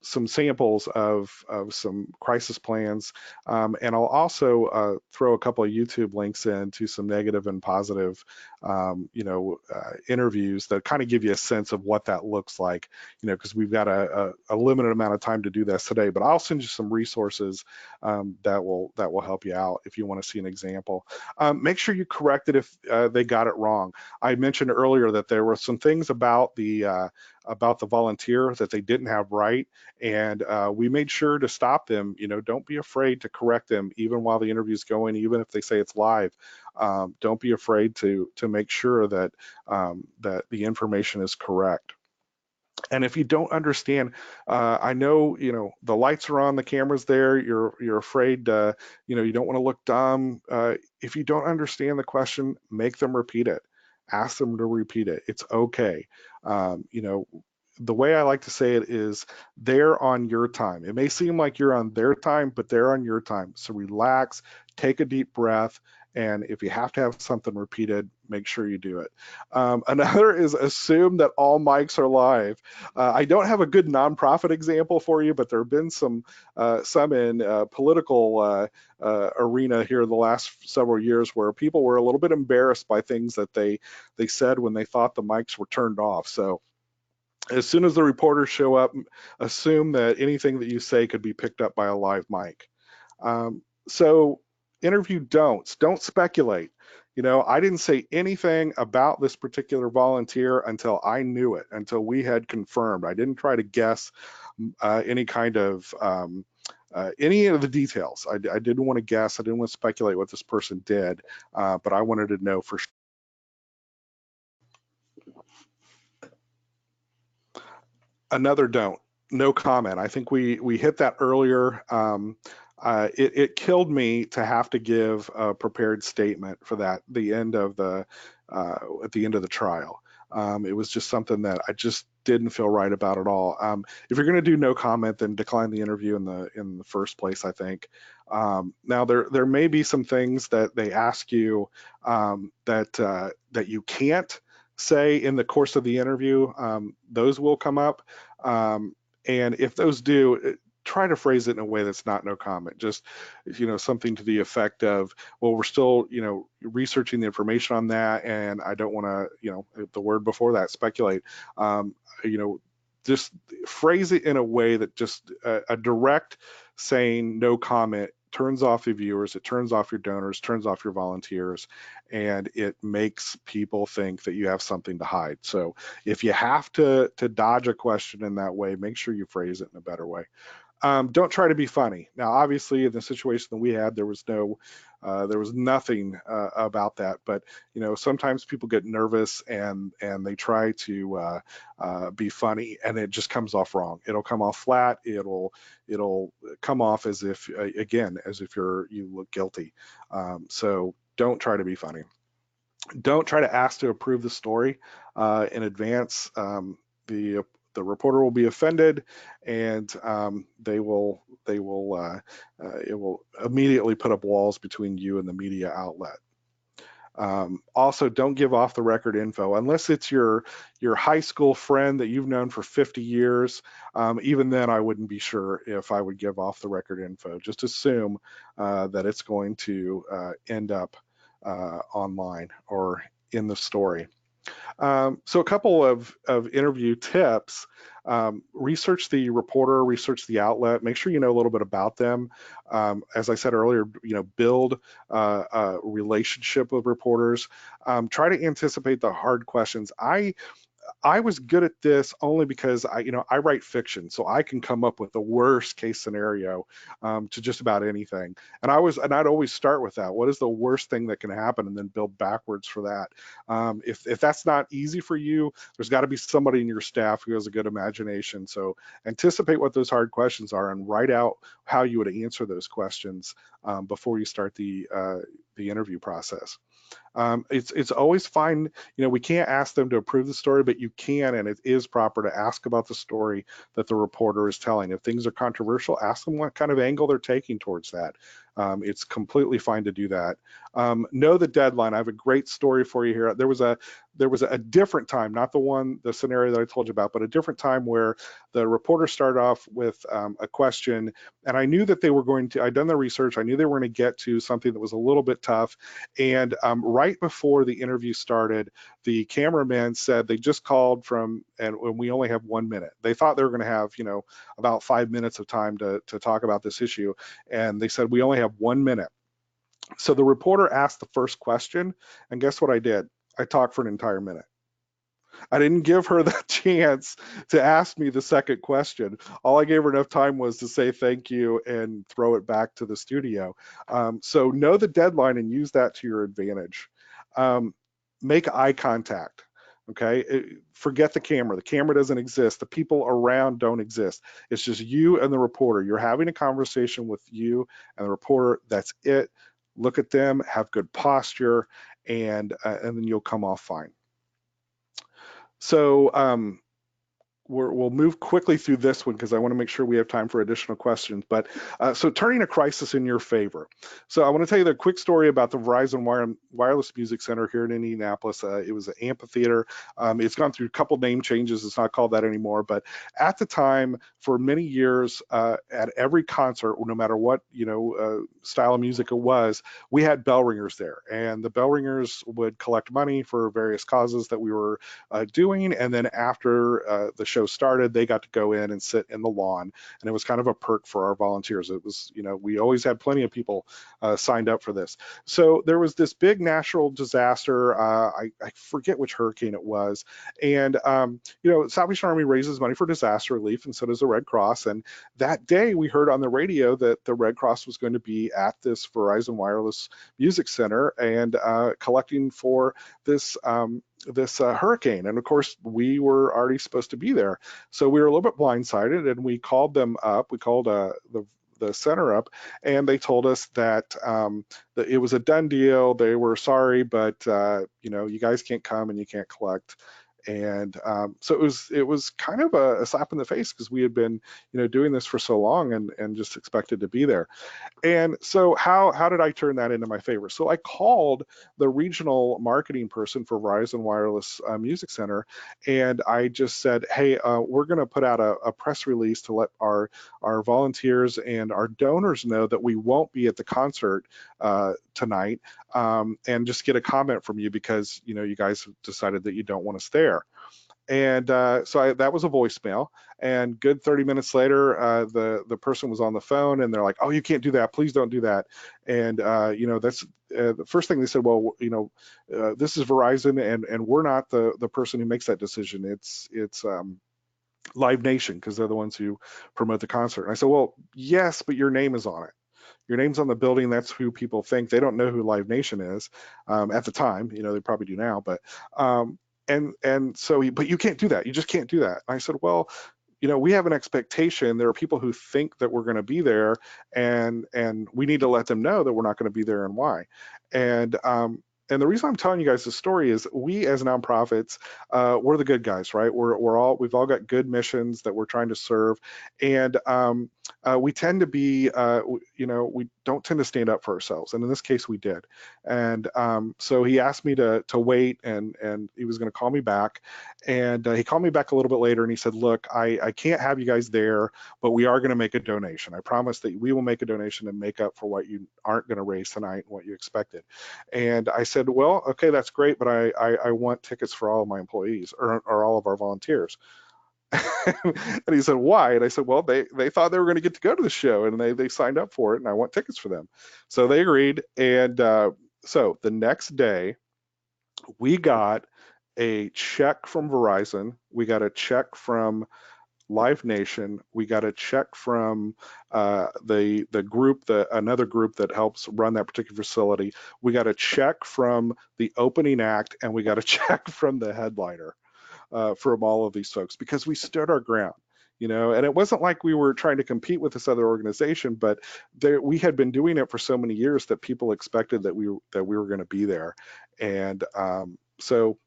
some samples of some crisis plans, and I'll also throw a couple of YouTube links in to some negative and positive, interviews that kind of give you a sense of what that looks like, because we've got a limited amount of time to do this today, but I'll send you some resources that will help you out if you want to see an example. Make sure you correct it if they got it wrong. I mentioned earlier that there were some things about the volunteer that they didn't have right, and we made sure to stop them. Don't be afraid to correct them even while the interview's going, even if they say it's live. Don't be afraid to make sure that that the information is correct. And if you don't understand, I know the lights are on, the camera's there. You're afraid, you don't want to look dumb. If you don't understand the question, make them repeat it. Ask them to repeat it. It's okay. The way I like to say it is they're on your time. It may seem like you're on their time, but they're on your time. So relax, take a deep breath, and if you have to have something repeated, make sure you do it. Another is assume that all mics are live. I don't have a good nonprofit example for you, but there have been some in political arena here the last several years where people were a little bit embarrassed by things that they said when they thought the mics were turned off. So as soon as the reporters show up, assume that anything that you say could be picked up by a live mic. So interview don'ts. Don't speculate. I didn't say anything about this particular volunteer until I knew it, until we had confirmed. I didn't try to guess any kind of any of the details. I didn't want to guess. I didn't want to speculate what this person did, but I wanted to know for sure. Another don't, no comment. I think we hit that earlier. It killed me to have to give a prepared statement for that at the end of the trial. It was just something that I just didn't feel right about at all. If you're going to do no comment, then decline the interview in the first place, I think. Now there may be some things that they ask you that you can't say in the course of the interview. Those will come up, and if those do, try to phrase it in a way that's not no comment. Just something to the effect of, well, we're still researching the information on that, and I don't want to the word before that, speculate. Just phrase it in a way that just a direct saying no comment turns off the viewers, it turns off your donors, turns off your volunteers, and it makes people think that you have something to hide. So if you have to dodge a question in that way, make sure you phrase it in a better way. Don't try to be funny. Now, obviously, in the situation that we had, there was nothing about that. But sometimes people get nervous and they try to be funny, and it just comes off wrong. It'll come off flat. It'll come off as if you look guilty. So don't try to be funny. Don't try to ask to approve the story in advance. The reporter will be offended, and it will immediately put up walls between you and the media outlet. Also, don't give off the record info unless it's your high school friend that you've known for 50 years. Even then, I wouldn't be sure if I would give off the record info. Just assume that it's going to end up online or in the story. So a couple of interview tips. Research the reporter, research the outlet, make sure you know a little bit about them. As I said earlier, build a relationship with reporters. Try to anticipate the hard questions. I was good at this only because I write fiction, so I can come up with the worst case scenario to just about anything. And I'd always start with that. What is the worst thing that can happen, and then build backwards for that. If that's not easy for you, there's got to be somebody in your staff who has a good imagination. So anticipate what those hard questions are and write out how you would answer those questions before you start the the interview process. It's always fine. We can't ask them to approve the story, but you can, and it is proper to ask about the story that the reporter is telling. If things are controversial, ask them what kind of angle they're taking towards that. It's completely fine to do that. Know the deadline. I have a great story for you here. There was a different time, not the scenario that I told you about, but a different time where the reporter started off with a question, and I knew that they were going to. I'd done the research. I knew they were going to get to something that was a little bit tough, and right before the interview started, the cameraman said they just called from, and we only have 1 minute. They thought they were going to have, about 5 minutes of time to talk about this issue, and they said we only have 1 minute. So the reporter asked the first question, and guess what I did? I talked for an entire minute. I didn't give her the chance to ask me the second question. All I gave her enough time was to say thank you and throw it back to the studio. So know the deadline and use that to your advantage. Make eye contact. Okay, forget the camera. The camera doesn't exist. The people around don't exist. It's just you and the reporter. You're having a conversation with you and the reporter. That's it. Look at them, have good posture, and then you'll come off fine. So we'll move quickly through this one because I want to make sure we have time for additional questions. But so turning a crisis in your favor. So I want to tell you the quick story about the Verizon Wireless Music Center here in Indianapolis. It was an amphitheater. It's gone through a couple name changes. It's not called that anymore. But at the time, for many years, at every concert, no matter what style of music it was, we had bell ringers there, and the bell ringers would collect money for various causes that we were doing. And then after the show started, they got to go in and sit in the lawn, and it was kind of a perk for our volunteers. It was, we always had plenty of people signed up for this. So there was this big natural disaster. I forget which hurricane it was, and Salvation Army raises money for disaster relief, and so does the Red Cross. And that day, we heard on the radio that the Red Cross was going to be at this Verizon Wireless Music Center and collecting for this hurricane. And of course, we were already supposed to be there. So we were a little bit blindsided, and we called them up. We called the center up, and they told us that it was a done deal. They were sorry, but you guys can't come and you can't collect. And so it was kind of a slap in the face because we had been doing this for so long and just expected to be there. And so how did I turn that into my favor? So I called the regional marketing person for Verizon Wireless Music Center, and I just said, hey, we're going to put out a press release to let our volunteers and our donors know that we won't be at the concert tonight, and just get a comment from you because you guys have decided that you don't want us there. And so that was a voicemail, and good 30 minutes later, the person was on the phone, and they're like, oh, you can't do that, please don't do that. And that's the first thing they said, well, this is Verizon, and we're not the person who makes that decision. It's Live Nation, because they're the ones who promote the concert. And I said, well, yes, but your name is on it. Your name's on the building. That's who people think. They don't know who Live Nation is at the time. They probably do now, but but you can't do that. You just can't do that. And I said, well, we have an expectation. There are people who think that we're going to be there, and we need to let them know that we're not going to be there and why. And the reason I'm telling you guys this story is we as nonprofits, we're the good guys, right? We've all got good missions that we're trying to serve, and we tend to be, we don't tend to stand up for ourselves, and in this case, we did. And so he asked me to wait, and he was going to call me back, and he called me back a little bit later, and he said, look, I can't have you guys there, but we are going to make a donation. I promise that we will make a donation and make up for what you aren't going to raise tonight and what you expected. And I said, well, okay, that's great, but I want tickets for all of my employees or all of our volunteers. And he said, why? And I said, well, they thought they were going to get to go to the show, and they signed up for it, and I want tickets for them. So they agreed. And so the next day, we got a check from Verizon. We got a check from Live Nation. We got a check from the group, another group that helps run that particular facility. We got a check from the opening act, and we got a check from the headliner from all of these folks, because we stood our ground. And it wasn't like we were trying to compete with this other organization, but we had been doing it for so many years that people expected that we were going to be there. And so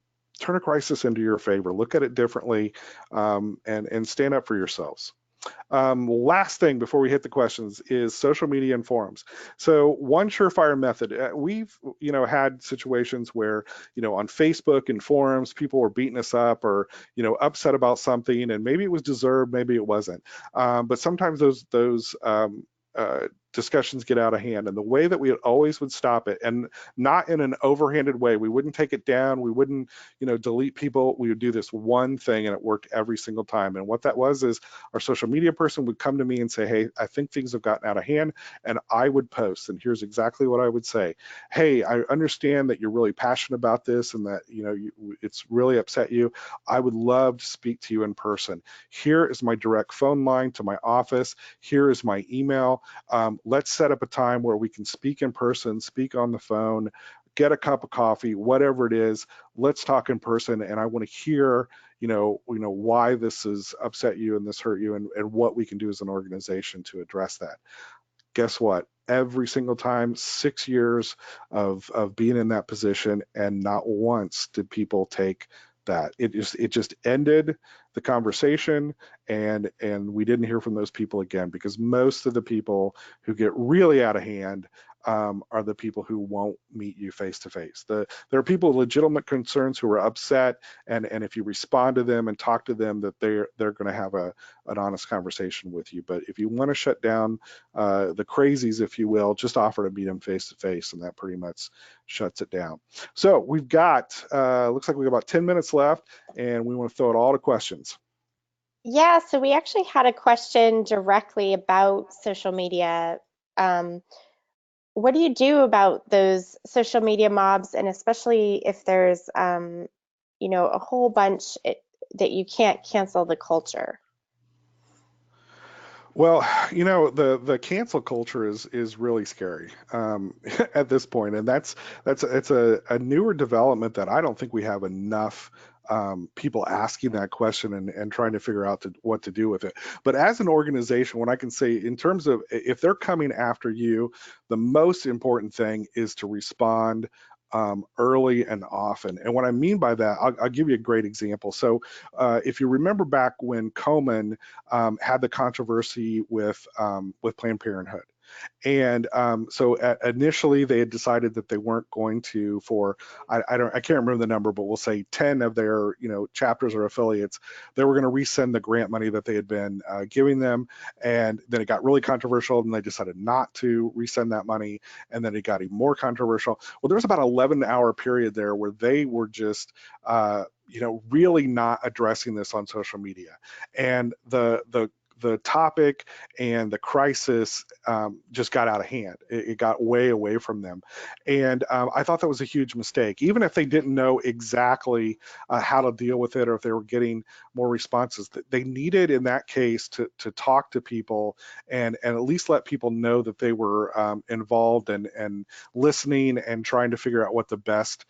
turn a crisis into your favor, look at it differently, and stand up for yourselves. Last thing before we hit the questions is social media and forums. So one surefire method, we've had situations where on Facebook and forums people were beating us up or upset about something, and maybe it was deserved, maybe it wasn't. But sometimes those discussions get out of hand, and the way that we always would stop it, and not in an overhanded way, we wouldn't take it down, we wouldn't delete people, we would do this one thing, and it worked every single time. And what that was is our social media person would come to me and say, hey, I think things have gotten out of hand, and I would post, and here's exactly what I would say. Hey, I understand that you're really passionate about this and that it's really upset you. I would love to speak to you in person. Here is my direct phone line to my office. Here is my email. Let's set up a time where we can speak in person, speak on the phone, get a cup of coffee, whatever it is. Let's talk in person, and I want to hear why this has upset you and this hurt you, and what we can do as an organization to address that. Guess what? Every single time, 6 years of being in that position, and not once did people take that. It just ended the conversation, and we didn't hear from those people again, because most of the people who get really out of hand are the people who won't meet you face to face. There are people with legitimate concerns who are upset, and if you respond to them and talk to them, that they're going to have an honest conversation with you. But if you want to shut down the crazies, if you will, just offer to meet them face to face, and that pretty much shuts it down. So we've got, looks like we've got about 10 minutes left, and we want to throw it all to questions. Yeah, so we actually had a question directly about social media. Um, what do you do about those social media mobs, and especially if there's, a whole bunch that you can't cancel the culture? Well, the cancel culture is really scary at this point, and that's it's a newer development that I don't think we have enough people asking that question and trying to figure out what to do with it. But as an organization, what I can say in terms of if they're coming after you, the most important thing is to respond early and often. And what I mean by that, I'll give you a great example. So if you remember back when Komen had the controversy with Planned Parenthood. And so initially they had decided that they weren't going to, for I can't remember the number, but we'll say 10 of their chapters or affiliates, they were going to resend the grant money that they had been giving them. And then it got really controversial, and they decided not to resend that money. And then it got even more controversial. Well, there was about an 11-hour period there where they were just really not addressing this on social media, and the topic and the crisis just got out of hand. It got way away from them. And I thought that was a huge mistake. Even if they didn't know exactly how to deal with it, or if they were getting more responses, they needed in that case to talk to people and at least let people know that they were involved and listening and trying to figure out what the best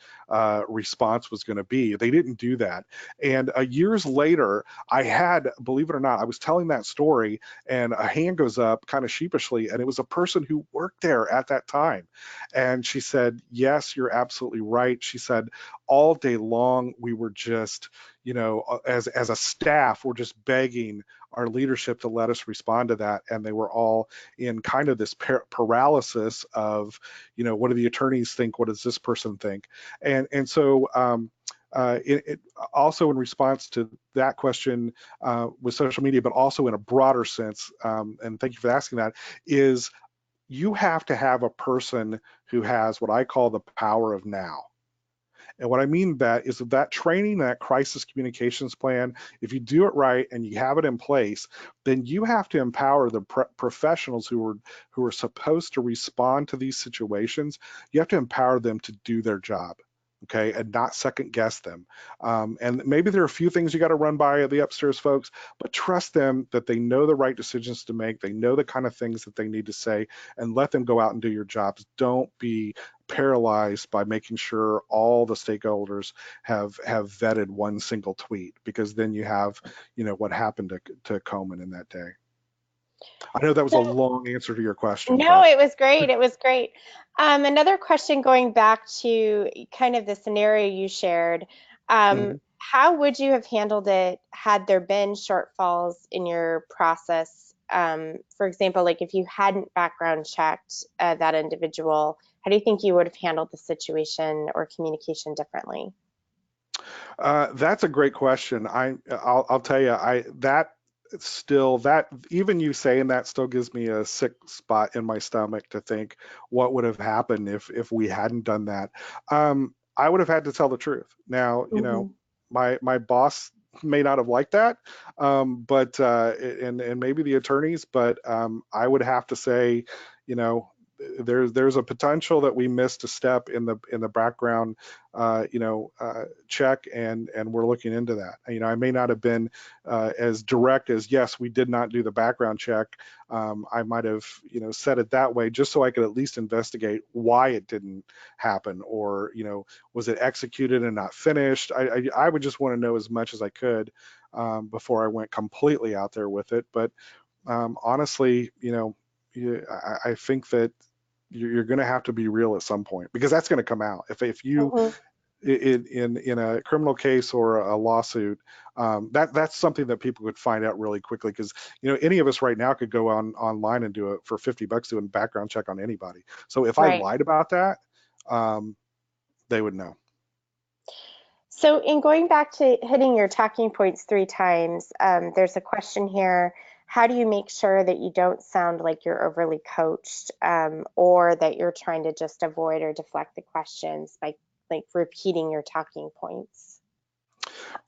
response was going to be. They didn't do that. And years later, I had, believe it or not, I was telling that story, and a hand goes up kind of sheepishly, and it was a person who worked there at that time. And she said, yes, you're absolutely right. She said, all day long, we were just, as a staff, we're just begging our leadership to let us respond to that. And they were all in kind of this paralysis of, what do the attorneys think? What does this person think? And so, also in response to that question with social media, but also in a broader sense, and thank you for asking that, is you have to have a person who has what I call the power of now. And what I mean that is that training, that crisis communications plan, if you do it right and you have it in place, then you have to empower the professionals who are supposed to respond to these situations. You have to empower them to do their job. Okay, and not second guess them. And maybe there are a few things you got to run by the upstairs folks, but trust them that they know the right decisions to make. They know the kind of things that they need to say, and let them go out and do your jobs. Don't be paralyzed by making sure all the stakeholders have vetted one single tweet, because then you have, what happened to Komen in that day. I know that was a So, long answer to your question, no, but it was great. It was great. Another question going back to kind of the scenario you shared. mhm. How would you have handled it had there been shortfalls in your process? For example, like if you hadn't background checked that individual, how do you think you would have handled the situation or communication differently? That's a great question. I'll tell you, that even you saying that still gives me a sick spot in my stomach to think what would have happened if we hadn't done that. I would have had to tell the truth. Now, Hmm. my boss may not have liked that, but and maybe the attorneys, but I would have to say, you know, there's a potential that we missed a step in the background, check, and we're looking into that. I may not have been as direct as, yes, we did not do the background check. I might have, said it that way just so I could at least investigate why it didn't happen, or, was it executed and not finished? I would just want to know as much as I could before I went completely out there with it. But honestly, I think that you're going to have to be real at some point, because that's going to come out. If you Hmm. in a criminal case or a lawsuit, that's something that people could find out really quickly, because any of us right now could go online and do it for $50, doing a background check on anybody. So if I Right. lied about that, um, they would know. So, in going back to hitting your talking points 3 times, there's a question here. How do you make sure that you don't sound like you're overly coached, or that you're trying to just avoid or deflect the questions by like repeating your talking points?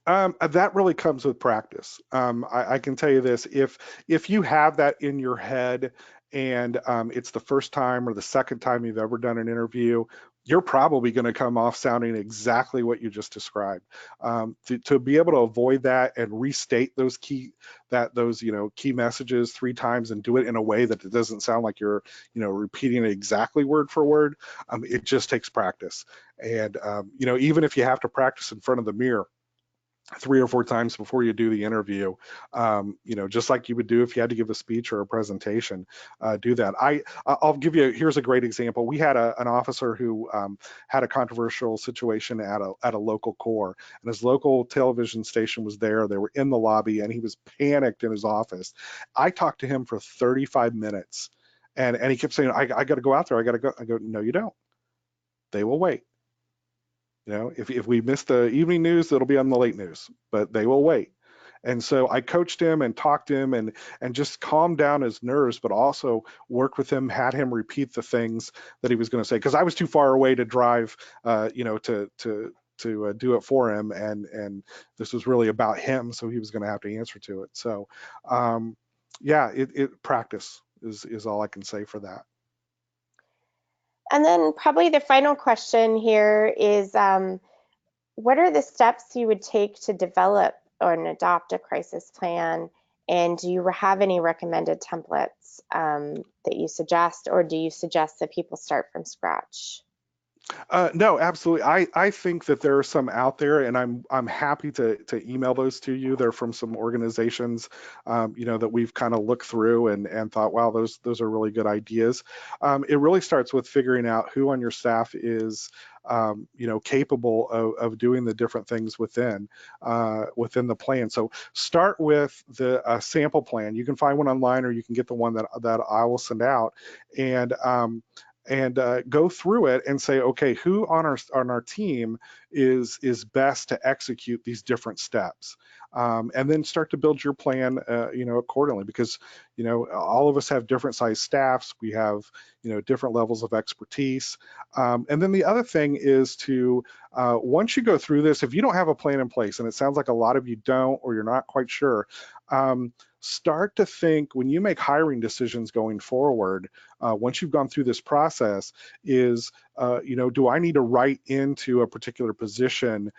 That really comes with practice. I can tell you this: if you have that in your head, and it's the first time or the second time you've ever done an interview, you're probably going to come off sounding exactly what you just described. To be able to avoid that and restate those key messages 3 times, and do it in a way that it doesn't sound like you're repeating it exactly word for word, it just takes practice. And even if you have to practice in front of the mirror 3 or 4 times before you do the interview, just like you would do if you had to give a speech or a presentation, do that. I'll give you, here's a great example. We had an officer who had a controversial situation at a local core, and his local television station was there. They were in the lobby, and he was panicked in his office. I talked to him for 35 minutes, and he kept saying, I got to go out there. I got to go. I go, no, you don't. They will wait. If we miss the evening news, it'll be on the late news, but they will wait. And so I coached him and talked to him, and just calmed down his nerves, but also worked with him, had him repeat the things that he was going to say, because I was too far away to drive, to do it for him, and this was really about him, so he was going to have to answer to it. So, yeah, it practice is all I can say for that. And then probably the final question here is, what are the steps you would take to develop or adopt a crisis plan? And do you have any recommended templates that you suggest, or do you suggest that people start from scratch? No, absolutely. I think that there are some out there, and I'm happy to email those to you. They're from some organizations, that we've kind of looked through and thought, wow, those are really good ideas. It really starts with figuring out who on your staff is, capable of doing the different things within the plan. So start with the sample plan. You can find one online, or you can get the one that I will send out, and go through it and say, okay, who on our team is best to execute these different steps, and then start to build your plan, accordingly, because all of us have different size staffs. We have different levels of expertise, and then the other thing is to, once you go through this, if you don't have a plan in place, and it sounds like a lot of you don't, or you're not quite sure, start to think, when you make hiring decisions going forward, once you've gone through this process, is, do I need to write into a particular position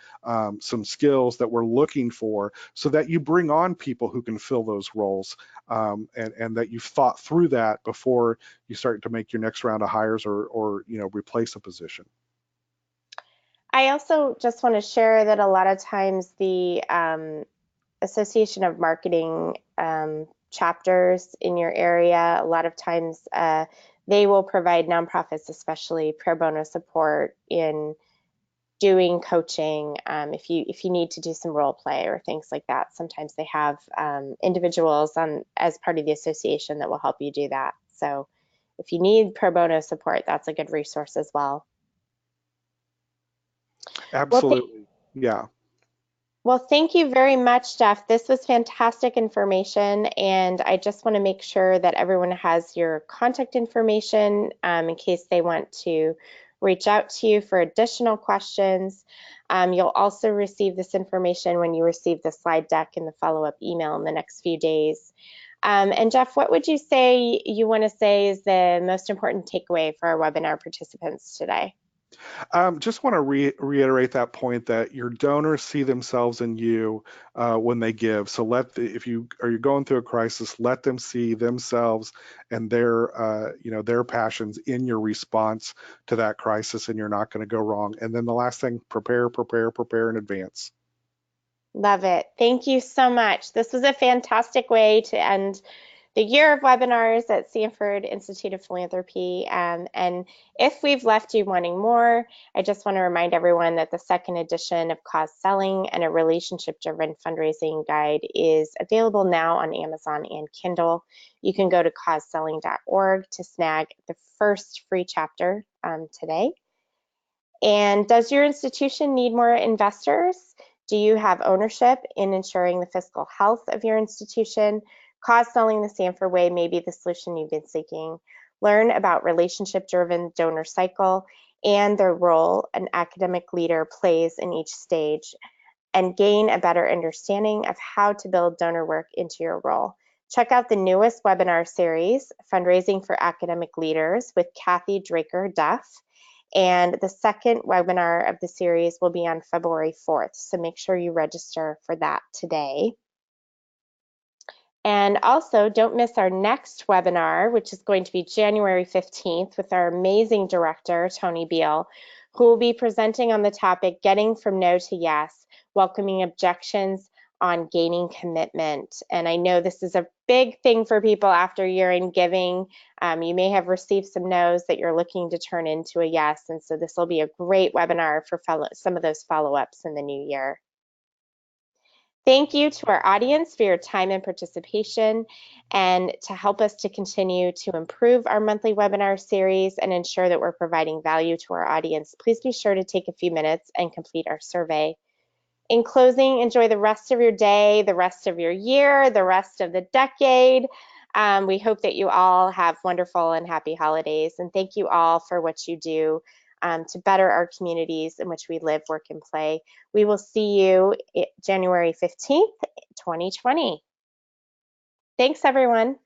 some skills that we're looking for, so that you bring on people who can fill those roles, and that you've thought through that before you start to make your next round of hires, or replace a position. I also just want to share that a lot of times the Association of Marketing chapters in your area, a lot of times they will provide nonprofits, especially pro bono support in doing coaching. If you need to do some role play or things like that, sometimes they have individuals on as part of the association that will help you do that. So if you need pro bono support, that's a good resource as well. Well, Absolutely. Yeah. Well, thank you very much, Jeff. This was fantastic information, and I just want to make sure that everyone has your contact information in case they want to reach out to you for additional questions. You'll also receive this information when you receive the slide deck and the follow-up email in the next few days. And Jeff, what would you say you want to say is the most important takeaway for our webinar participants today? Just want to reiterate that point that your donors see themselves in you when they give. So if you are going through a crisis, let them see themselves and their passions in your response to that crisis, and you're not going to go wrong. And then the last thing, prepare, prepare, prepare in advance. Love it. Thank you so much. This was a fantastic way to end the year of webinars at Sanford Institute of Philanthropy. And if we've left you wanting more, I just want to remind everyone that the second edition of Cause Selling and a Relationship-Driven Fundraising Guide is available now on Amazon and Kindle. You can go to causeselling.org to snag the first free chapter today. And does your institution need more investors? Do you have ownership in ensuring the fiscal health of your institution? Cause Selling the Sanford Way may be the solution you've been seeking. Learn about relationship-driven donor cycle and the role an academic leader plays in each stage, and gain a better understanding of how to build donor work into your role. Check out the newest webinar series, Fundraising for Academic Leaders with Kathy Draker Duff. And the second webinar of the series will be on February 4th. So make sure you register for that today. And also don't miss our next webinar, which is going to be January 15th with our amazing director, Tony Beal, who will be presenting on the topic, Getting from No to Yes, Welcoming Objections on Gaining Commitment. And I know this is a big thing for people after year-end giving. You may have received some no's that you're looking to turn into a yes. And so this will be a great webinar for some of those follow-ups in the new year. Thank you to our audience for your time and participation, and to help us to continue to improve our monthly webinar series and ensure that we're providing value to our audience. Please be sure to take a few minutes and complete our survey. In closing, enjoy the rest of your day, the rest of your year, the rest of the decade. We hope that you all have wonderful and happy holidays, and thank you all for what you do to better our communities in which we live, work, and play. We will see you January 15th, 2020. Thanks, everyone.